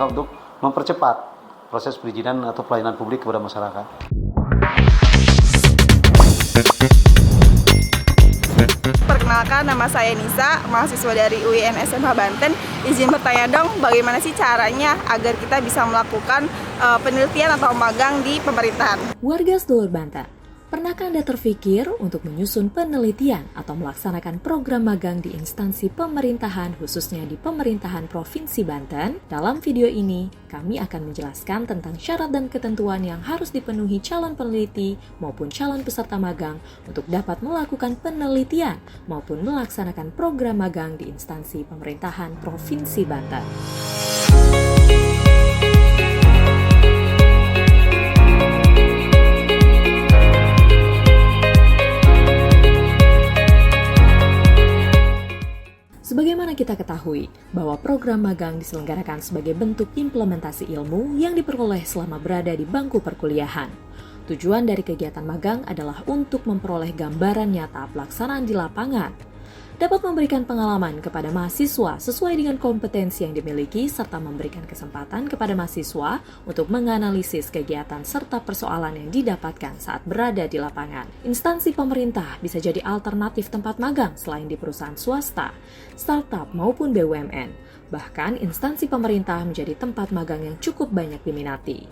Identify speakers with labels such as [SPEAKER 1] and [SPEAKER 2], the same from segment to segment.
[SPEAKER 1] rangka untuk mempercepat proses perizinan atau pelayanan publik kepada masyarakat.
[SPEAKER 2] Perkenalkan, nama saya Nisa, mahasiswa dari UIN SMH Banten. Izin bertanya dong, bagaimana sih caranya agar kita bisa melakukan penelitian atau magang di pemerintahan?
[SPEAKER 3] Warga sedulur Banten, pernahkah Anda terpikir untuk menyusun penelitian atau melaksanakan program magang di instansi pemerintahan, khususnya di pemerintahan Provinsi Banten? Dalam video ini, kami akan menjelaskan tentang syarat dan ketentuan yang harus dipenuhi calon peneliti maupun calon peserta magang untuk dapat melakukan penelitian maupun melaksanakan program magang di instansi pemerintahan Provinsi Banten. Sebagaimana kita ketahui bahwa program magang diselenggarakan sebagai bentuk implementasi ilmu yang diperoleh selama berada di bangku perkuliahan. Tujuan dari kegiatan magang adalah untuk memperoleh gambaran nyata pelaksanaan di lapangan, dapat memberikan pengalaman kepada mahasiswa sesuai dengan kompetensi yang dimiliki serta memberikan kesempatan kepada mahasiswa untuk menganalisis kegiatan serta persoalan yang didapatkan saat berada di lapangan. Instansi pemerintah bisa jadi alternatif tempat magang selain di perusahaan swasta, startup maupun BUMN. Bahkan instansi pemerintah menjadi tempat magang yang cukup banyak diminati.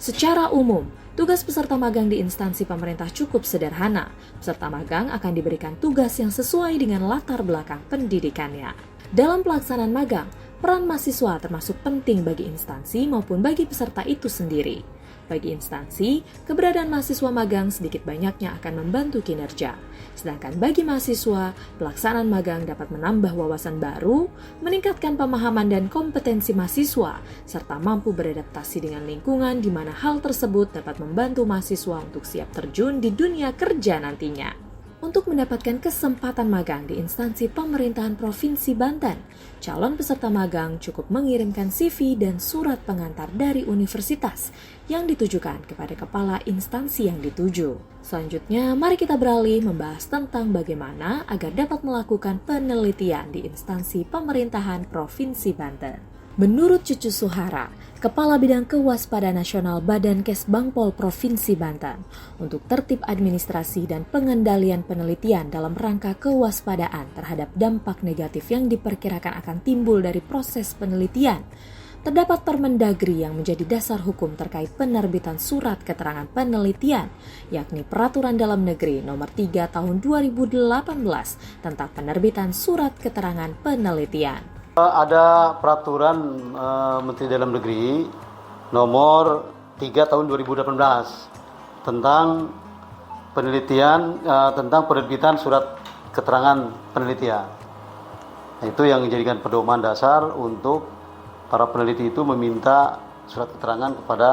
[SPEAKER 3] Secara umum, tugas peserta magang di instansi pemerintah cukup sederhana. Peserta magang akan diberikan tugas yang sesuai dengan latar belakang pendidikannya. Dalam pelaksanaan magang, peran mahasiswa termasuk penting bagi instansi maupun bagi peserta itu sendiri. Bagi instansi, keberadaan mahasiswa magang sedikit banyaknya akan membantu kinerja. Sedangkan bagi mahasiswa, pelaksanaan magang dapat menambah wawasan baru, meningkatkan pemahaman dan kompetensi mahasiswa, serta mampu beradaptasi dengan lingkungan di mana hal tersebut dapat membantu mahasiswa untuk siap terjun di dunia kerja nantinya. Untuk mendapatkan kesempatan magang di instansi pemerintahan Provinsi Banten, calon peserta magang cukup mengirimkan CV dan surat pengantar dari universitas yang ditujukan kepada kepala instansi yang dituju. Selanjutnya, mari kita beralih membahas tentang bagaimana agar dapat melakukan penelitian di instansi pemerintahan Provinsi Banten. Menurut Cucu Suhara, Kepala Bidang Kewaspadaan Nasional Badan Kesbangpol Provinsi Banten, untuk tertib administrasi dan pengendalian penelitian dalam rangka kewaspadaan terhadap dampak negatif yang diperkirakan akan timbul dari proses penelitian, terdapat Permendagri yang menjadi dasar hukum terkait penerbitan surat keterangan penelitian, yakni Peraturan Dalam Negeri Nomor 3 Tahun 2018 tentang penerbitan surat keterangan penelitian.
[SPEAKER 1] Ada peraturan Menteri Dalam Negeri nomor 3 tahun 2018 tentang penelitian, tentang penerbitan surat keterangan penelitian. Itu yang dijadikan pedoman dasar untuk para peneliti itu meminta surat keterangan kepada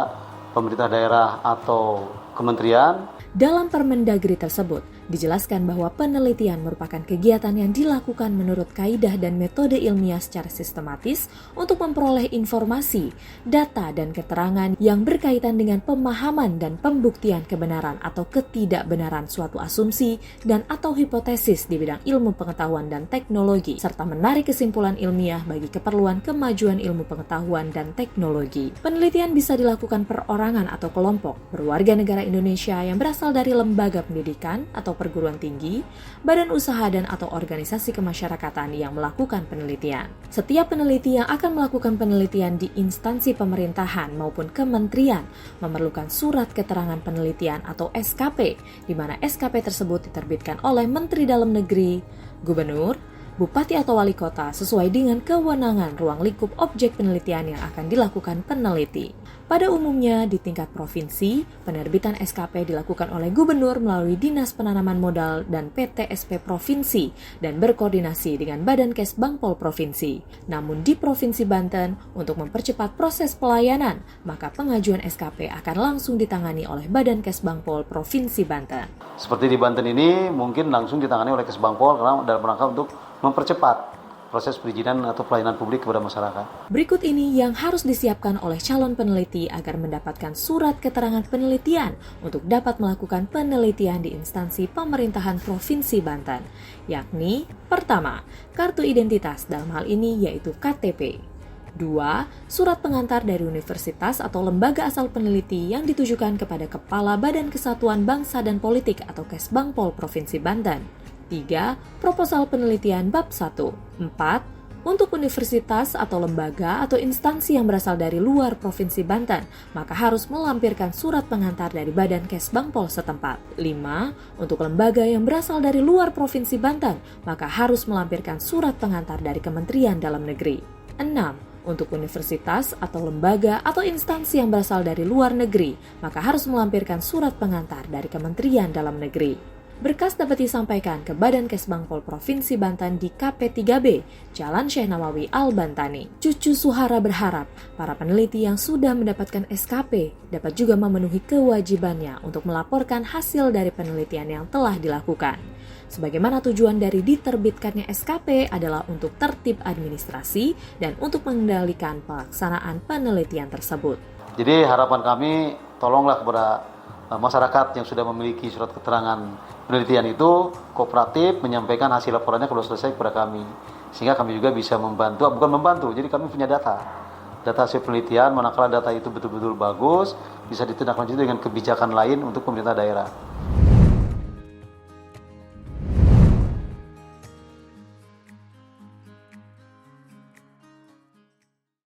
[SPEAKER 1] pemerintah daerah atau kementerian.
[SPEAKER 3] Dalam Permendagri tersebut, dijelaskan bahwa penelitian merupakan kegiatan yang dilakukan menurut kaidah dan metode ilmiah secara sistematis untuk memperoleh informasi, data, dan keterangan yang berkaitan dengan pemahaman dan pembuktian kebenaran atau ketidakbenaran suatu asumsi dan atau hipotesis di bidang ilmu pengetahuan dan teknologi, serta menarik kesimpulan ilmiah bagi keperluan kemajuan ilmu pengetahuan dan teknologi. Penelitian bisa dilakukan perorangan atau kelompok berwarga negara Indonesia yang berasal dari lembaga pendidikan atau perguruan tinggi, badan usaha dan atau organisasi kemasyarakatan yang melakukan penelitian. Setiap peneliti yang akan melakukan penelitian di instansi pemerintahan maupun kementerian memerlukan surat keterangan penelitian atau SKP, di mana SKP tersebut diterbitkan oleh Menteri Dalam Negeri, Gubernur, Bupati atau Wali Kota sesuai dengan kewenangan ruang lingkup objek penelitian yang akan dilakukan peneliti. Pada umumnya di tingkat provinsi, penerbitan SKP dilakukan oleh Gubernur melalui Dinas Penanaman Modal dan PTSP Provinsi dan berkoordinasi dengan Badan Kesbangpol Provinsi. Namun di Provinsi Banten, untuk mempercepat proses pelayanan, maka pengajuan SKP akan langsung ditangani oleh Badan Kesbangpol Provinsi Banten.
[SPEAKER 1] Seperti di Banten ini mungkin langsung ditangani oleh Kesbangpol karena dalam rangka untuk mempercepat proses perizinan atau pelayanan publik kepada masyarakat.
[SPEAKER 3] Berikut ini yang harus disiapkan oleh calon peneliti agar mendapatkan surat keterangan penelitian untuk dapat melakukan penelitian di instansi pemerintahan Provinsi Banten, yakni pertama, kartu identitas dalam hal ini yaitu KTP. 2. Surat pengantar dari universitas atau lembaga asal peneliti yang ditujukan kepada Kepala Badan Kesatuan Bangsa dan Politik atau Kesbangpol Provinsi Banten. 3. Proposal penelitian bab 1. 4. Untuk universitas atau lembaga atau instansi yang berasal dari luar Provinsi Banten, maka harus melampirkan surat pengantar dari Badan Kesbangpol setempat. 5. Untuk lembaga yang berasal dari luar Provinsi Banten, maka harus melampirkan surat pengantar dari Kementerian Dalam Negeri. 6. Untuk universitas atau lembaga atau instansi yang berasal dari luar negeri, maka harus melampirkan surat pengantar dari Kementerian Dalam Negeri. Berkas dapat disampaikan ke Badan Kesbangpol Provinsi Banten di KP3B, Jalan Syekh Nawawi Al-Bantani. Cucu Suhara berharap para peneliti yang sudah mendapatkan SKP dapat juga memenuhi kewajibannya untuk melaporkan hasil dari penelitian yang telah dilakukan. Sebagaimana tujuan dari diterbitkannya SKP adalah untuk tertib administrasi dan untuk mengendalikan pelaksanaan penelitian tersebut.
[SPEAKER 1] Jadi harapan kami, tolonglah kepada masyarakat yang sudah memiliki surat keterangan penelitian itu kooperatif menyampaikan hasil laporannya kalau selesai kepada kami, sehingga kami juga bisa bukan membantu, jadi kami punya data hasil penelitian, manakala data itu betul-betul bagus, bisa ditindaklanjuti dengan kebijakan lain untuk pemerintah daerah.